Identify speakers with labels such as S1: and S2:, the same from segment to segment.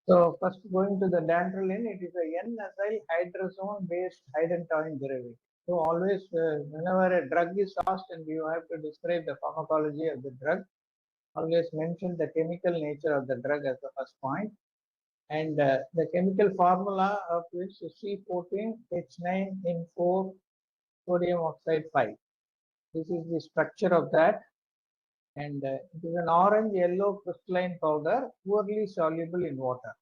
S1: So first going to the dantrolene, it is a N-acyl hydrazone-based hydantoin derivative. So always, whenever a drug is asked and you have to describe the pharmacology of the drug, always mention the chemical nature of the drug as the first point. And the chemical formula of which is C14H9N4 sodium oxide 5. This is the structure of that, and it is an orange yellow crystalline powder, poorly soluble in water,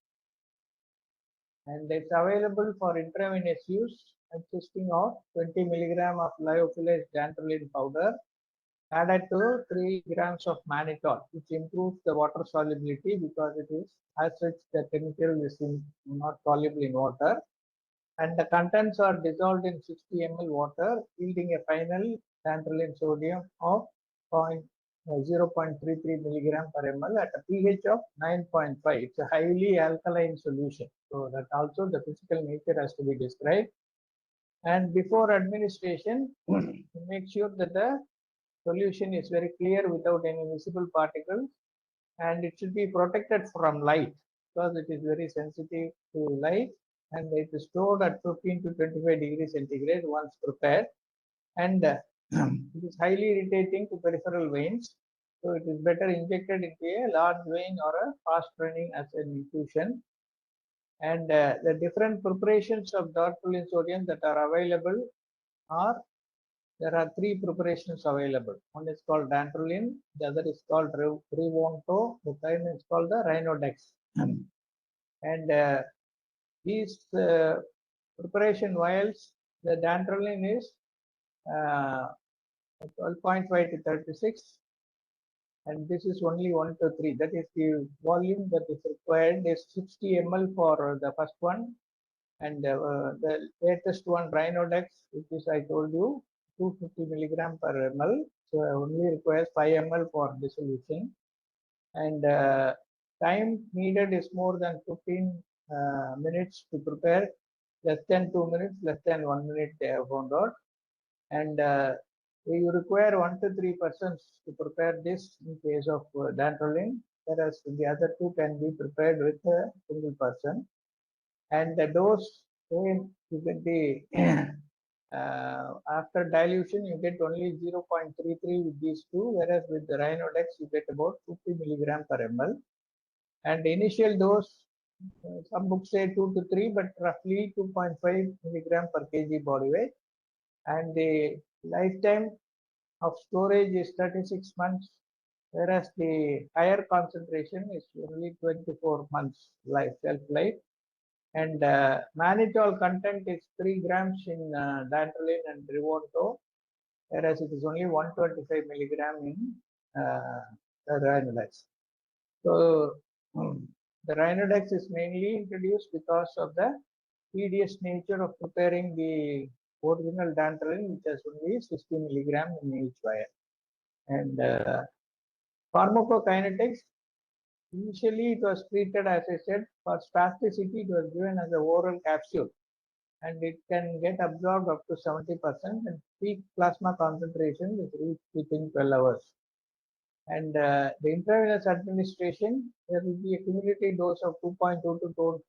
S1: and it's available for intravenous use, consisting of 20 milligram of lyophilized dantrolene powder added to 3 grams of mannitol, which improves the water solubility because it is as such the chemical is not soluble in water, and the contents are dissolved in 60 ml water, yielding a final dantrolene sodium of 0.33 milligram per ml at a pH of 9.5. It's a highly alkaline solution. So that also the physical nature has to be described. And before administration, make sure that the solution is very clear without any visible particles, and it should be protected from light because it is very sensitive to light, and it is stored at 15 to 25 degrees centigrade once prepared, and it is highly irritating to peripheral veins, so it is better injected into a large vein or a fast running as an infusion. And the different preparations of dantrolene sodium that are available are, there are three preparations available. One is called dantrolene, the other is called Revonto, the third is called the Rhinodex. And these preparation vials, the dantrolene is 12.5 to 36, and this is only 1 to 3. That is the volume that is required is 60 ml for the first one, and the latest one, Rhinodex, which is I told you 250 milligram per ml, so only requires 5 ml for dissolution, and time needed is more than 15 minutes to prepare, less than 2 minutes, less than 1 minute they have found out, and you require 1 to 3 persons to prepare this in case of dantrolene, whereas the other two can be prepared with a single person. And the dose, you get the after dilution you get only 0.33 with these two, whereas with the Rhinodex you get about 50 milligram per ml. And the initial dose, some books say 2 to 3, but roughly 2.5 milligram per kg body weight. And the lifetime of storage is 36 months, whereas the higher concentration is only 24 months shelf life. And mannitol content is 3 grams in dantrolene and Revonto, whereas it is only 125 milligram in the Rhinodex. So the Rhinodex is mainly introduced because of the tedious nature of preparing the original dantrolene, which has only 60 milligram in each vial. And pharmacokinetics, initially it was treated, as I said, for spasticity, it was given as an oral capsule, and it can get absorbed up to 70%, and peak plasma concentration is reached within 12 hours. And the intravenous administration, there will be a cumulative dose of 2.2 to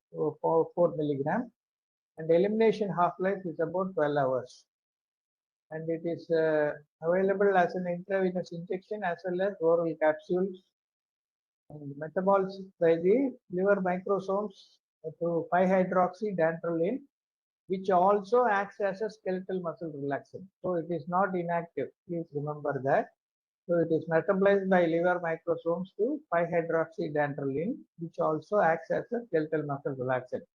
S1: 4 milligram, and the elimination half-life is about 12 hours. And it is available as an intravenous injection as well as oral capsules, and metabolism by the liver microsomes to 5-hydroxy dantrolene, which also acts as a skeletal muscle relaxant. So it is not inactive. Please remember that. So it is metabolized by liver microsomes to 5-hydroxy dantrolene, which also acts as a skeletal muscle relaxant.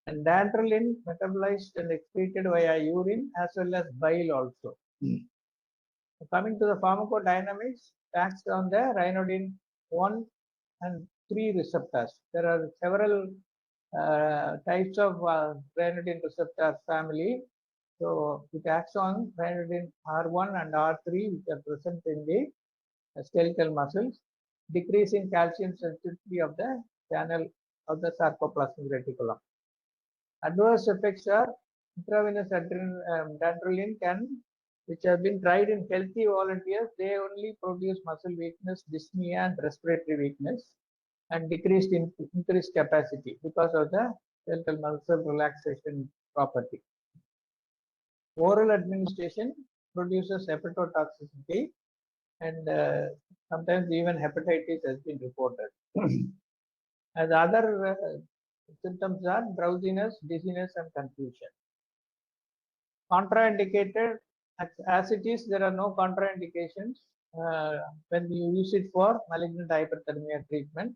S1: And dantrolene metabolized and excreted via urine as well as bile also. Coming to the pharmacodynamics, acts on the rhinodine 1 and 3 receptors. There are several types of rhinodine receptor family. So it acts on rhinodine R1 and R3, which are present in the skeletal muscles, decreasing calcium sensitivity of the channel of the sarcoplasmic reticulum. Adverse effects are intravenous dantrolene which have been tried in healthy volunteers, they only produce muscle weakness, dyspnea, and respiratory weakness. and increased capacity because of the skeletal muscle relaxation property. Oral administration produces hepatotoxicity, and sometimes even hepatitis has been reported. As other symptoms are drowsiness, dizziness, and confusion. Contraindicated, as it is, there are no contraindications when you use it for malignant hyperthermia treatment.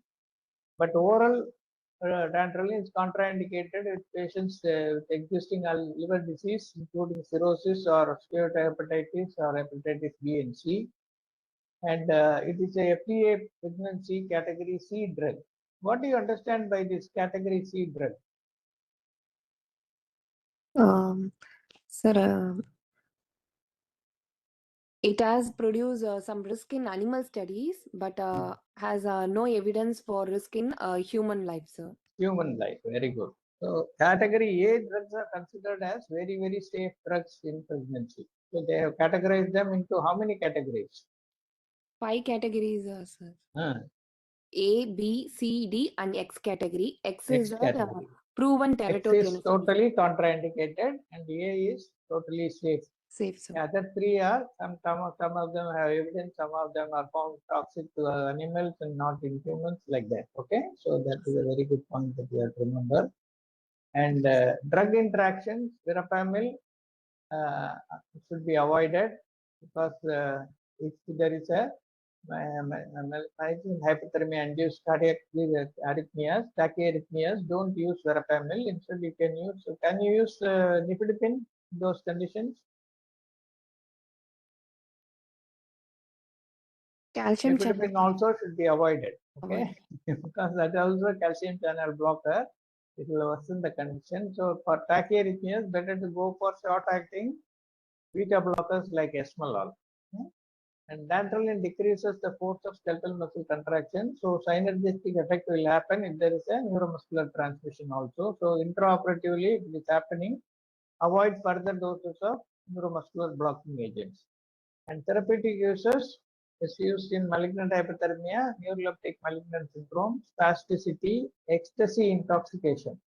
S1: But oral dantrolene is contraindicated with patients with existing liver disease, including cirrhosis or steatohepatitis or hepatitis B and C. And it is a FDA pregnancy category C drug. What do you understand by this category C drug?
S2: Sir, it has produced some risk in animal studies, but has no evidence for risk in human life, sir.
S1: Human life, very good. So category A drugs are considered as very, very safe drugs in pregnancy. So they have categorized them into how many categories?
S2: 5 categories, sir. A, B, C, D, and X category. X is proven teratogenic.
S1: X is totally contraindicated, and A is totally safe.
S2: Safe, sir.
S1: The other 3 are some of them have evidence, some of them are found toxic to animals and not in humans, like that. Okay, so that is a very good point that you have to remember. And drug interactions, verapamil should be avoided because if there is a hypothermia induced cardiac arrhythmias, tachyarrhythmias, don't use verapamil. Instead, you can use. Can you use nifedipine in those conditions?
S2: Calcium
S1: nifedipine also should be avoided. Okay, because that is also calcium channel blocker. It will worsen the condition. So for tachyarrhythmias, better to go for short-acting beta blockers like esmolol. And dantrolene decreases the force of skeletal muscle contraction. So synergistic effect will happen if there is a neuromuscular transmission also. So intraoperatively, if it is happening, avoid further doses of neuromuscular blocking agents. And therapeutic uses is used in malignant hyperthermia, neuroleptic malignant syndrome, spasticity, ecstasy intoxication.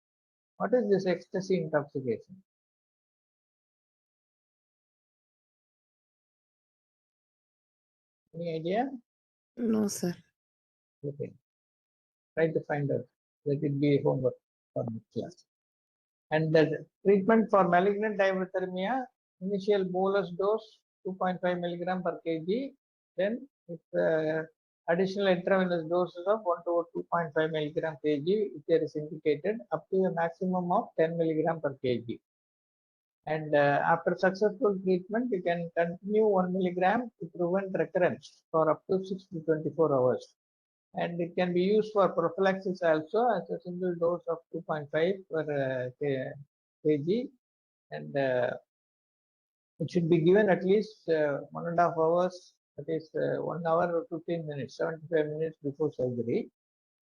S1: What is this ecstasy intoxication? Any idea?
S2: No, sir.
S1: Okay. Try to find out. Let it be homework for this class. And the treatment for malignant hyperthermia, initial bolus dose 2.5 milligram per kg. Then with additional intravenous doses of 1 to 2.5 milligram per kg, if there is indicated, up to a maximum of 10 milligram per kg. And after successful treatment, you can continue 1 milligram to prevent recurrence for up to 6 to 24 hours. And it can be used for prophylaxis also as a single dose of 2.5 per kg. And it should be given at least 1.5 hours, that is 1 hour or 15 minutes, 75 minutes before surgery.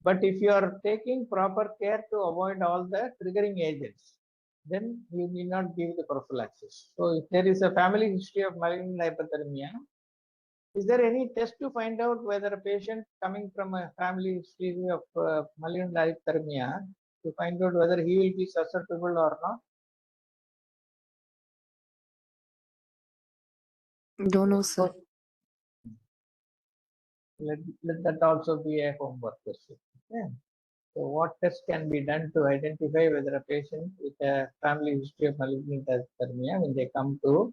S1: But if you are taking proper care to avoid all the triggering agents, then you need not give the prophylaxis. So if there is a family history of malignant hyperthermia, is there any test to find out whether a patient coming from a family history of malignant hyperthermia, to find out whether he will be susceptible or not?
S2: Don't know, sir.
S1: Let that also be a homework question. Okay. So what tests can be done to identify whether a patient with a family history of malignant hyperthermia, when they come to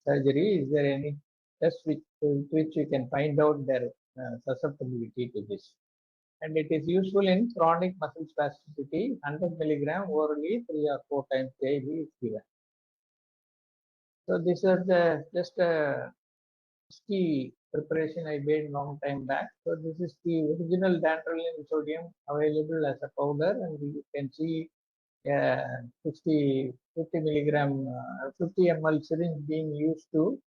S1: surgery, is there any test which you can find out their susceptibility to this? And it is useful in chronic muscle spasticity. 100 milligram orally 3 or 4 times daily is given. So this is the just a ski preparation I made long time back. So this is the original dantrolene sodium available as a powder, and you can see 50 milligram 50 ml syringe being used to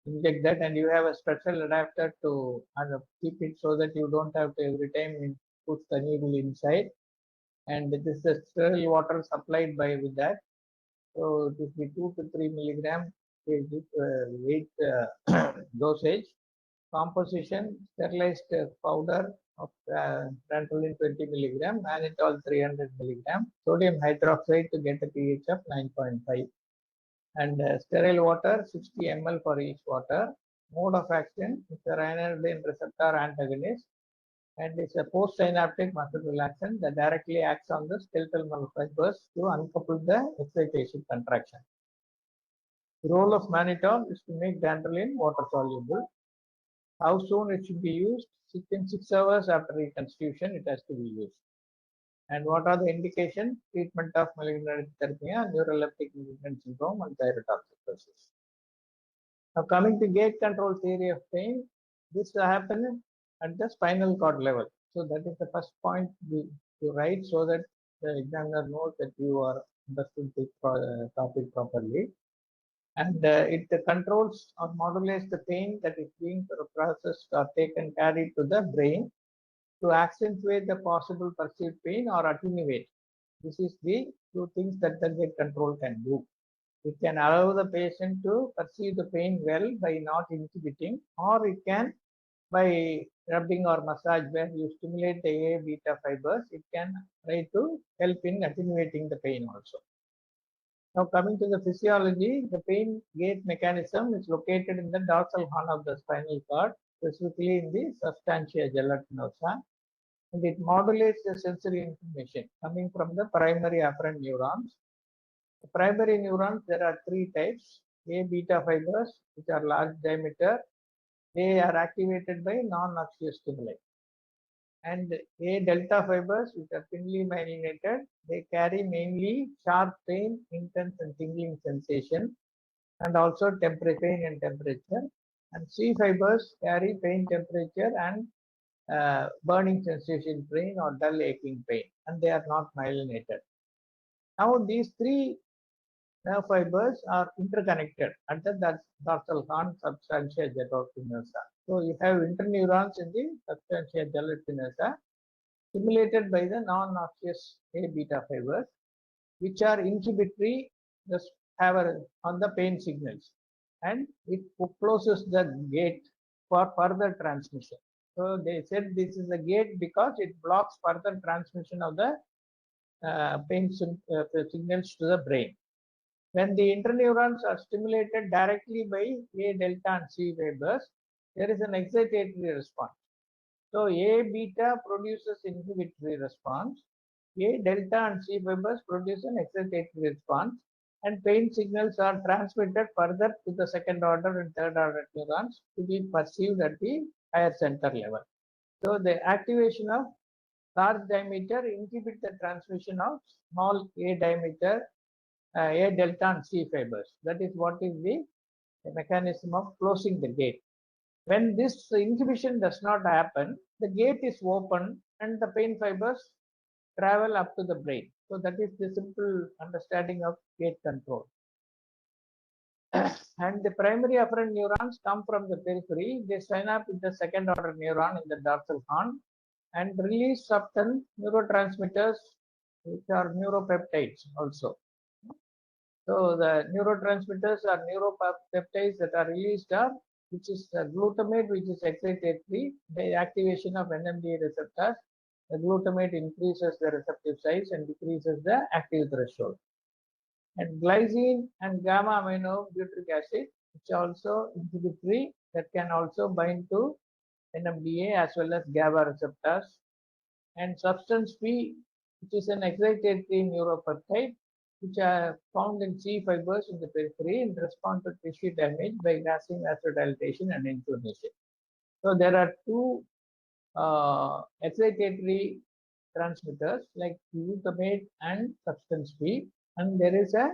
S1: inject that, and you have a special adapter to keep it so that you don't have to every time put the needle inside. And this is the sterile water supplied by with that. So it will be 2 to 3 milligram weight dosage. composition, sterilized powder of dantrolene 20 milligram, mannitol 300 milligram, sodium hydroxide to get a pH of 9.5, and sterile water 60 ml for each water. Mode of action is a ranitidine receptor antagonist, and it's a post-synaptic muscle relaxant that directly acts on the skeletal muscle fibers to uncouple the excitation contraction. The role of mannitol is to make dantrolene water soluble. How soon it should be used? Within 6 hours after reconstitution, it has to be used. And what are the indications? Treatment of malignant therapia, neuroleptic malignant syndrome, and thyrotoxicosis. Now, coming to gate control theory of pain, this happens at the spinal cord level. So that is the first point to write so that the examiner knows that you are understood this topic properly. And it controls or modulates the pain that is being processed or taken, carried to the brain to accentuate the possible perceived pain or attenuate. This is the two things that the gate control can do. It can allow the patient to perceive the pain well by not inhibiting, or it can, by rubbing or massage where you stimulate the A beta fibers, it can try to help in attenuating the pain also. Now coming to the physiology, the pain gate mechanism is located in the dorsal horn of the spinal cord, specifically in the substantia gelatinosa, and it modulates the sensory information coming from the primary afferent neurons. The primary neurons, there are three types. A beta fibers, which are large diameter, they are activated by non-noxious stimuli. And A delta fibers, which are thinly myelinated, they carry mainly sharp pain, intense and tingling sensation, and also pain and temperature. And C fibers carry pain, temperature, and burning sensation pain or dull aching pain, and they are not myelinated. Now these three nerve fibers are interconnected at the dorsal horn substantia gelatinosa. So you have interneurons in the substantia gelatinosa stimulated by the non-noxious A beta fibers, which are inhibitory on the pain signals, and it closes the gate for further transmission. So they said this is a gate because it blocks further transmission of the pain signals to the brain. When the interneurons are stimulated directly by A delta and C fibers, there is an excitatory response. So A beta produces inhibitory response, A delta and C fibers produce an excitatory response, and pain signals are transmitted further to the second order and third order neurons to be perceived at the higher center level. So the activation of large diameter inhibits the transmission of small A diameter, A delta and C fibers. That is what is the mechanism of closing the gate. When this inhibition does not happen, the gate is open and the pain fibers travel up to the brain. So that is the simple understanding of gate control. And the primary afferent neurons come from the periphery. They synapse with the second order neuron in the dorsal horn and release certain neurotransmitters, which are neuropeptides also. So the neurotransmitters are neuropeptides that are released which is glutamate, which is excitatory. The activation of NMDA receptors, the glutamate increases the receptive size and decreases the active threshold. And glycine and gamma aminobutyric acid, which are also inhibitory, that can also bind to NMDA as well as GABA receptors. And substance P, which is an excitatory neuropeptide, which are found in C fibers in the periphery and respond to tissue damage by gassing, vasodilatation, and inflammation. So there are two excitatory transmitters like glutamate and substance P, and there is a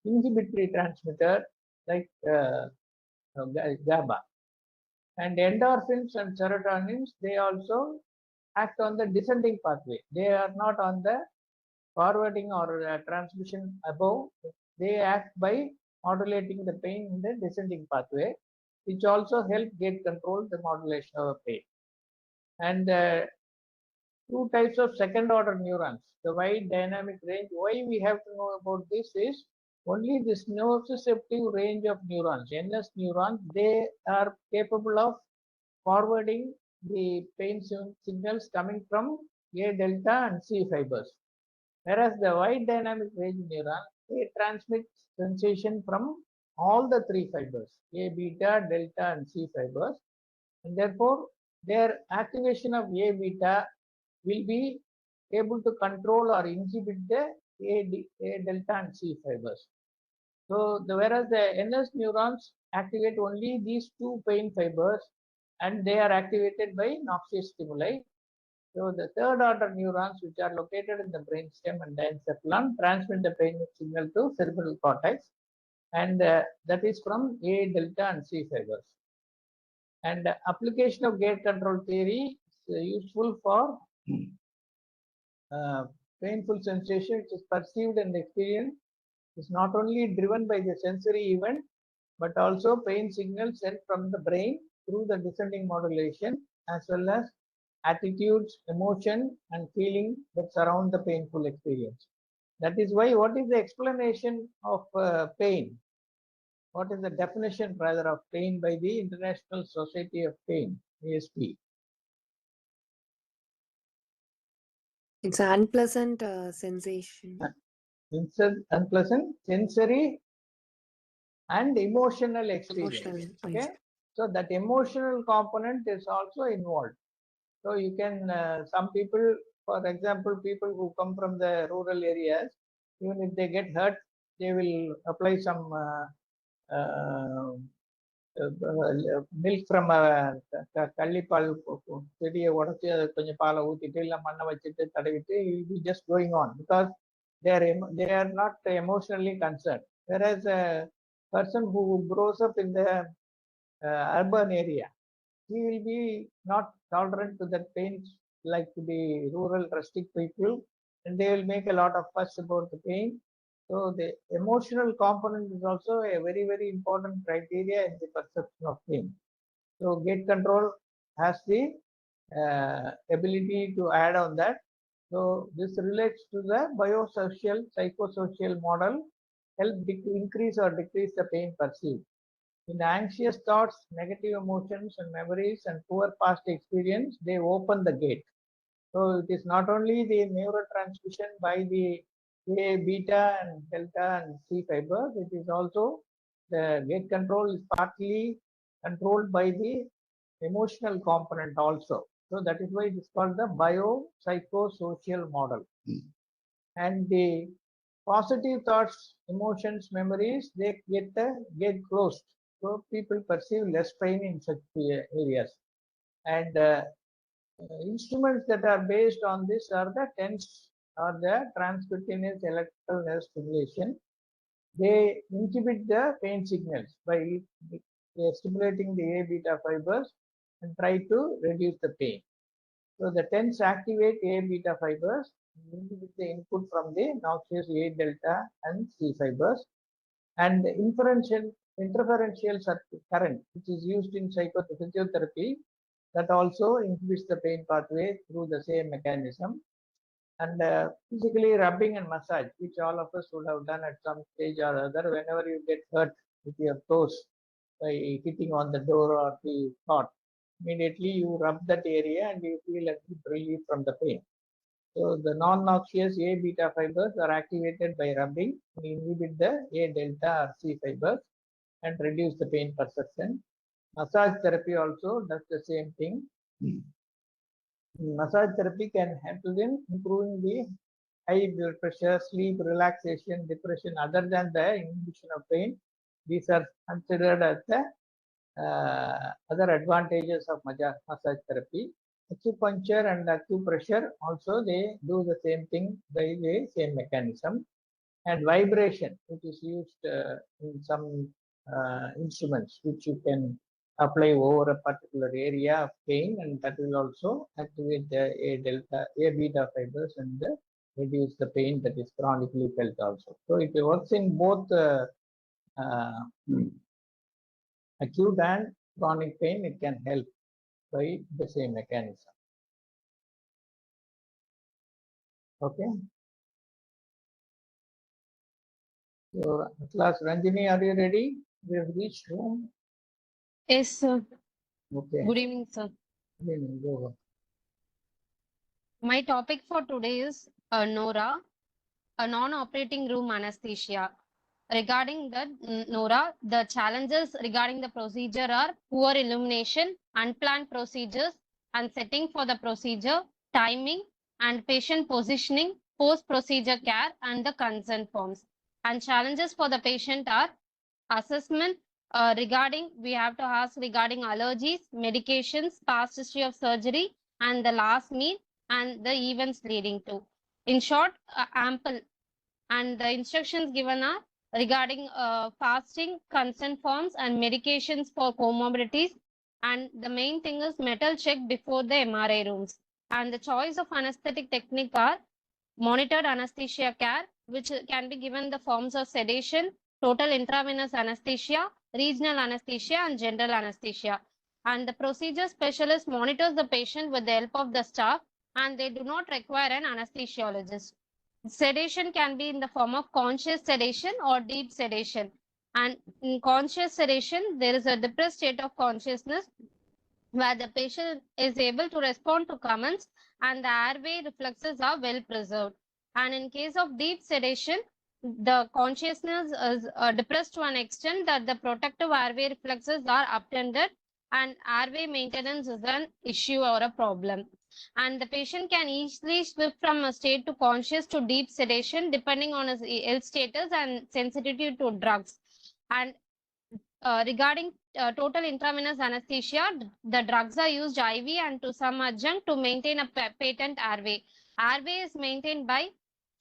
S1: inhibitory transmitter like GABA. And endorphins and serotonins, they also act on the descending pathway. They are not on the forwarding or transmission above. They act by modulating the pain in the descending pathway, which also help gate control the modulation of pain. And two types of second order neurons, the wide dynamic range. Why we have to know about this is only this nociceptive range of neurons, NS neurons, they are capable of forwarding the pain signals coming from A delta and C fibers. Whereas the wide dynamic range neuron, they transmit sensation from all the three fibers, A, beta, delta, and C fibers. And therefore, their activation of A beta will be able to control or inhibit the A delta and C fibers. So, whereas the NS neurons activate only these two pain fibers and they are activated by noxious stimuli. So, the third order neurons, which are located in the brainstem and diencephalon, transmit the pain signal to cerebral cortex, and that is from A delta and C fibers. And application of gate control theory is useful for painful sensation which is perceived and experienced is not only driven by the sensory event but also pain signals sent from the brain through the descending modulation as well as attitudes, emotion and feeling that surround the painful experience. That is why what is the explanation of pain? What is the definition rather of pain by the International Society of Pain, ASP?
S2: It's an unpleasant sensation.
S1: Unpleasant sensory and emotional experience. Okay, so that emotional component is also involved. So you can some people, for example, people who come from the rural areas, even if they get hurt, they will apply some milk from கள்ளிப்பால் செடியை உடச்சி அதை கொஞ்சம் பாலை ஊற்றிட்டு இல்லை மண்ணை வச்சுட்டு தடவிட்டு இது just going on because they are not emotionally concerned. Whereas a person who grows up in the urban area, he will be not tolerant to that pain like the rural rustic people, and they will make a lot of fuss about the pain. So the emotional component is also a very, very important criteria in the perception of pain. So gate control has the ability to add on that. So this relates to the biosocial, psychosocial model, help increase or decrease the pain perceived. In anxious thoughts, negative emotions and memories and poor past experience, they open the gate. So it is not only the neurotransmission by the A, beta and delta and C fibers, it is also the gate control is partly controlled by the emotional component also. So that is why it is called the biopsychosocial model. And the positive thoughts, emotions, memories, they get the gate closed. So people perceive less pain in such areas. And instruments that are based on this are the TENS or the transcutaneous electrical nerve stimulation. They inhibit the pain signals by stimulating the A beta fibers and try to reduce the pain. So the TENS activate A beta fibers, inhibit the input from the noxious A delta and C fibers, and the interferential current, which is used in physiotherapy, that also inhibits the pain pathway through the same mechanism. And physically rubbing and massage, which all of us would have done at some stage or other. Whenever you get hurt with your toes by hitting on the door or the cot, immediately you rub that area and you feel a deep relief from the pain. So the non-noxious A beta fibers are activated by rubbing and inhibit the A delta or C fibers and reduce the pain perception. Massage therapy also does the same thing. Massage therapy can help in improving the high blood pressure, sleep, relaxation, depression. Other than the inhibition of pain, these are considered as the other advantages of massage therapy. Acupuncture and acupressure also, they do the same thing by the same mechanism. And vibration, which is used in some instruments which you can apply over a particular area of pain, and that will also activate the A beta fibers and reduce the pain that is chronically felt also. So it works in both acute and chronic pain. It can help by the same mechanism. Okay. So at last, Ranjani, are you ready? We have reached home.
S2: Yes, sir.
S1: Okay.
S3: Good evening, sir.
S1: Good evening. Go.
S3: My topic for today is NORA, a non-operating room anesthesia. Regarding the NORA, the challenges regarding the procedure are poor illumination, unplanned procedures, and setting for the procedure, timing, and patient positioning, post-procedure care, and the consent forms. And challenges for the patient are assessment we have to ask regarding allergies, medications, past history of surgery, and the last meal, and the events leading to. In short, ample. And the instructions given are regarding fasting, consent forms, and medications for comorbidities. And the main thing is metal check before the MRI rooms. And the choice of anesthetic technique are monitored anesthesia care, which can be given the forms of sedation, total intravenous anesthesia, regional anesthesia, and general anesthesia. And the procedure specialist monitors the patient with the help of the staff, and they do not require an anesthesiologist. Sedation can be in the form of conscious sedation or deep sedation. And in conscious sedation, there is a depressed state of consciousness where the patient is able to respond to commands and the airway reflexes are well preserved. And in case of deep sedation, the consciousness is depressed to an extent that the protective airway reflexes are unattended and airway maintenance is an issue or a problem. And the patient can easily shift from a state to conscious to deep sedation depending on his health status and sensitivity to drugs. And regarding total intravenous anesthesia, the drugs are used IV and to some adjunct to maintain a patent airway. Airway is maintained by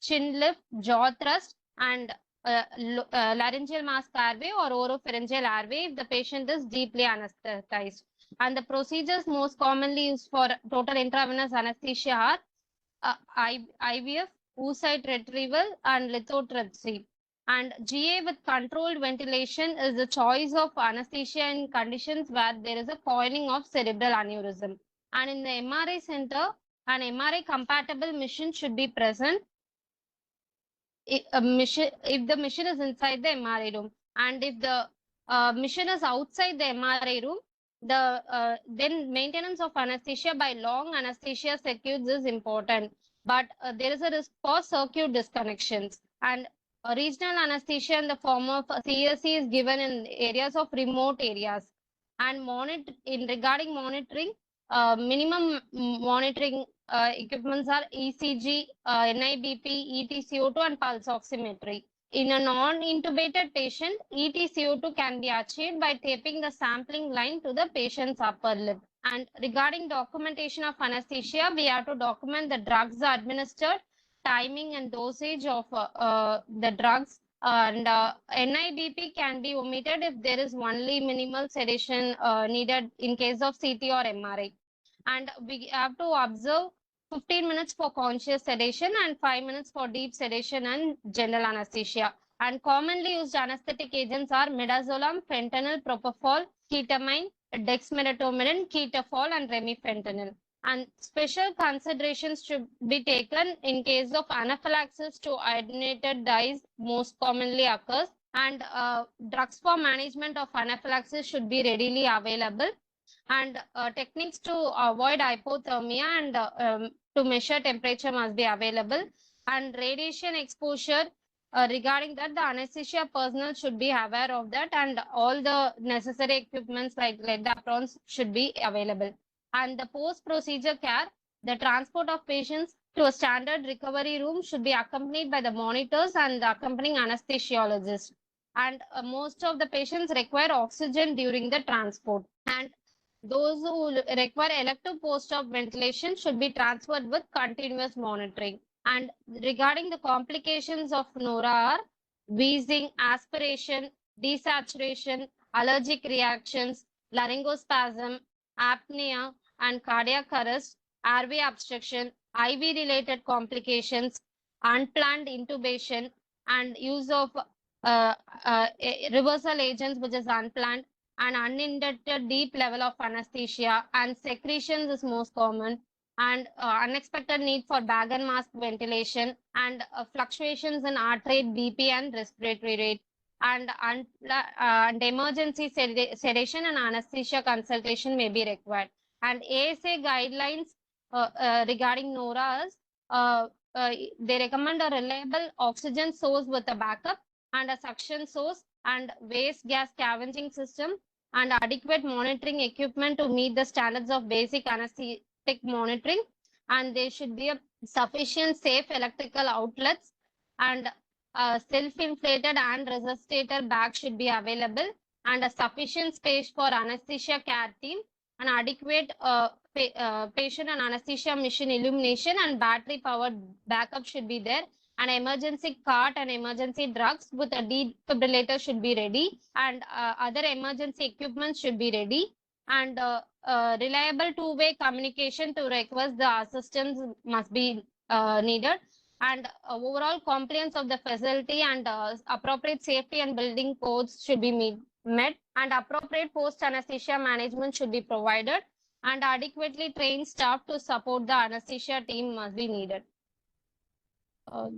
S3: chin lift, jaw thrust, and laryngeal mask airway or oropharyngeal airway if the patient is deeply anesthetized. And the procedures most commonly used for total intravenous anesthesia are IVF, oocyte retrieval, and lithotripsy. And GA with controlled ventilation is the choice of anesthesia in conditions where there is a coiling of cerebral aneurysm. And in the MRI center, an MRI compatible machine should be present if the machine is inside the MRI room. And if the machine is outside the MRI room, then maintenance of anesthesia by long anesthesia circuits is important. But there is a risk for circuit disconnections. And regional anesthesia in the form of CSC is given in areas of remote areas. And regarding monitoring, minimum monitoring equipments are ECG, NIBP, ETCO2, and pulse oximetry. In a non-intubated patient, ETCO2 can be achieved by taping the sampling line to the patient's upper lip. And regarding documentation of anesthesia, we have to document the drugs administered, timing and dosage of the drugs, and NIBP can be omitted if there is only minimal sedation needed in case of CT or MRI. And we have to observe 15 minutes for conscious sedation and 5 minutes for deep sedation and general anesthesia. And commonly used anesthetic agents are midazolam, fentanyl, propofol, ketamine, dexmedetomidine, ketofol, and remifentanil. And special considerations should be taken in case of anaphylaxis to iodinated dyes most commonly occurs. And drugs for management of anaphylaxis should be readily available. And techniques to avoid hypothermia and to measure temperature must be available. And radiation exposure, regarding that, the anesthesia personnel should be aware of that, and all the necessary equipments like lead aprons should be available. And the post-procedure care, the transport of patients to a standard recovery room should be accompanied by the monitors and the accompanying anesthesiologist. And most of the patients require oxygen during the transport. And those who require elective post-op ventilation should be transferred with continuous monitoring. And regarding the complications of NORA are wheezing, aspiration, desaturation, allergic reactions, laryngospasm, apnea, and cardiac arrest, airway obstruction, IV-related complications, unplanned intubation, and use of reversal agents, which is unplanned, and uninducted deep level of anesthesia, and secretions is most common, and unexpected need for bag and mask ventilation, and fluctuations in heart rate, BP, and respiratory rate. and emergency sedation and anesthesia consultation may be required. And ASA guidelines regarding NORA is they recommend a reliable oxygen source with a backup and a suction source and waste gas scavenging system and adequate monitoring equipment to meet the standards of basic anesthetic monitoring. And there should be a sufficient safe electrical outlets and self-inflated and resuscitator bag should be available and a sufficient space for anesthesia care team, an adequate patient and anesthesia machine illumination and battery powered backup should be there. An emergency cart and emergency drugs with a defibrillator should be ready and other emergency equipment should be ready. And reliable two-way communication to request the assistance must be needed. And overall compliance of the facility and appropriate safety and building codes should be met, and appropriate post anesthesia management should be provided, and adequately trained staff to support the anesthesia team must be needed.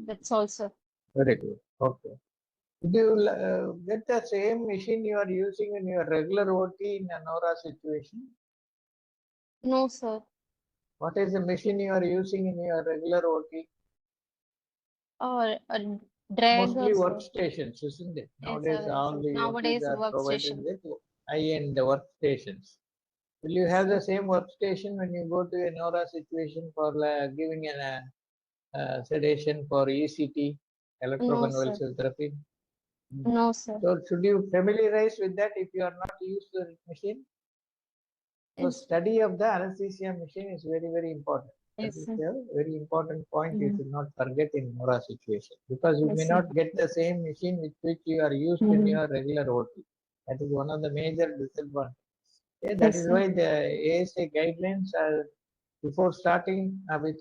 S3: That's also
S1: very good. Okay. Do you get the same machine you are using in your regular OT in a NORA situation?
S3: no, sir.
S1: What is the machine you are using in your regular OT?
S3: Or
S1: Mostly
S3: dragger,
S1: workstations, isn't it?
S3: Yes,
S1: Nowadays,
S3: sir.
S1: all the
S3: Nowadays,
S1: OTs are provided
S3: workstation.
S1: with high-end workstations. Will you have the same workstation when you go to a NORA situation for giving an sedation for ECT, electroconvulsive therapy?
S3: No, sir.
S1: So, should you familiarize with that if you are not used to the machine? So,
S3: Yes.
S1: study of the anesthesia machine is very, very important. That
S3: Yes,
S1: is
S3: sir.
S1: a very important point you
S3: Mhm.
S1: should not forget in NORA situation, because you
S3: Yes,
S1: may
S3: sir.
S1: not get the same machine with which you are used in
S3: Mhm.
S1: your regular OT. That is one of the major disadvantages. Okay, that
S3: Yes,
S1: is
S3: sir.
S1: why the ASA guidelines are before starting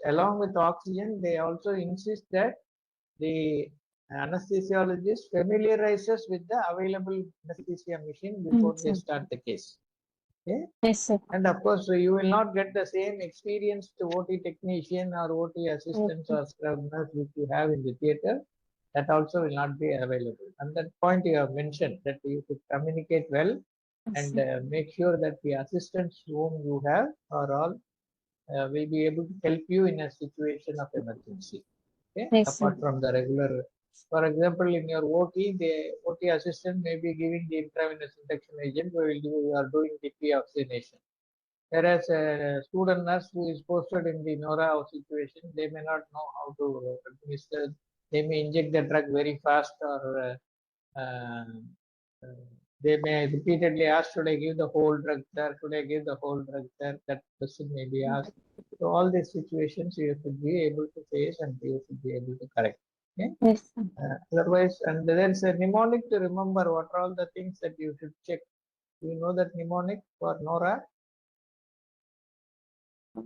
S1: along with oxygen, they also insist that the anesthesiologist familiarizes with the available anesthesia machine before they
S3: sir.
S1: start the case. Okay?
S3: Yes, sir.
S1: And of course, you will not get the same experience to OT technician or OT assistants or scrub nurse which you have in the theater. That also will not be available. And that point you have mentioned that you should communicate well and make sure that the assistants whom you have are all will be able to help you in a situation of emergency. Okay,
S3: Yes, sir.
S1: apart from the regular. For example, in your OT, the OT assistant may be giving the intravenous injection agent while you are doing the pre-oxygenation. Whereas a student nurse who is posted in the NORA situation, they may not know how to administer. They may inject the drug very fast, or they may repeatedly ask, should I give the whole drug there? Should I give the whole drug there? That question may be asked. So all these situations you should be able to face and you should be able to correct. Okay?
S3: Yes, sir.
S1: Otherwise, and there is a mnemonic to remember what are all the things that you should check. Do you know that mnemonic for NORA? Have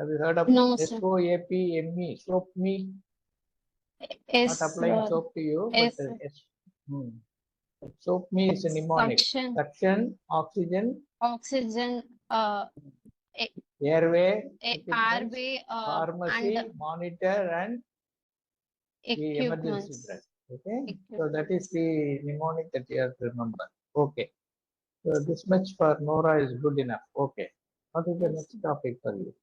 S1: you heard of
S3: No, sir.
S1: SOAPME? Soap me.
S3: Yes,
S1: Not applying
S3: sir.
S1: soap to you,
S3: Yes,
S1: but
S3: sir.
S1: soap me is a mnemonic.
S3: Suction,
S1: Suction, oxygen,
S3: oxygen,
S1: airway, equipments,
S3: airway,
S1: pharmacy,
S3: and
S1: monitor, and the emergency
S3: equipments.
S1: drug. Okay, so that is the mnemonic that you have to remember. Okay, so this much for NORA is good enough. Okay, what is the next topic for you?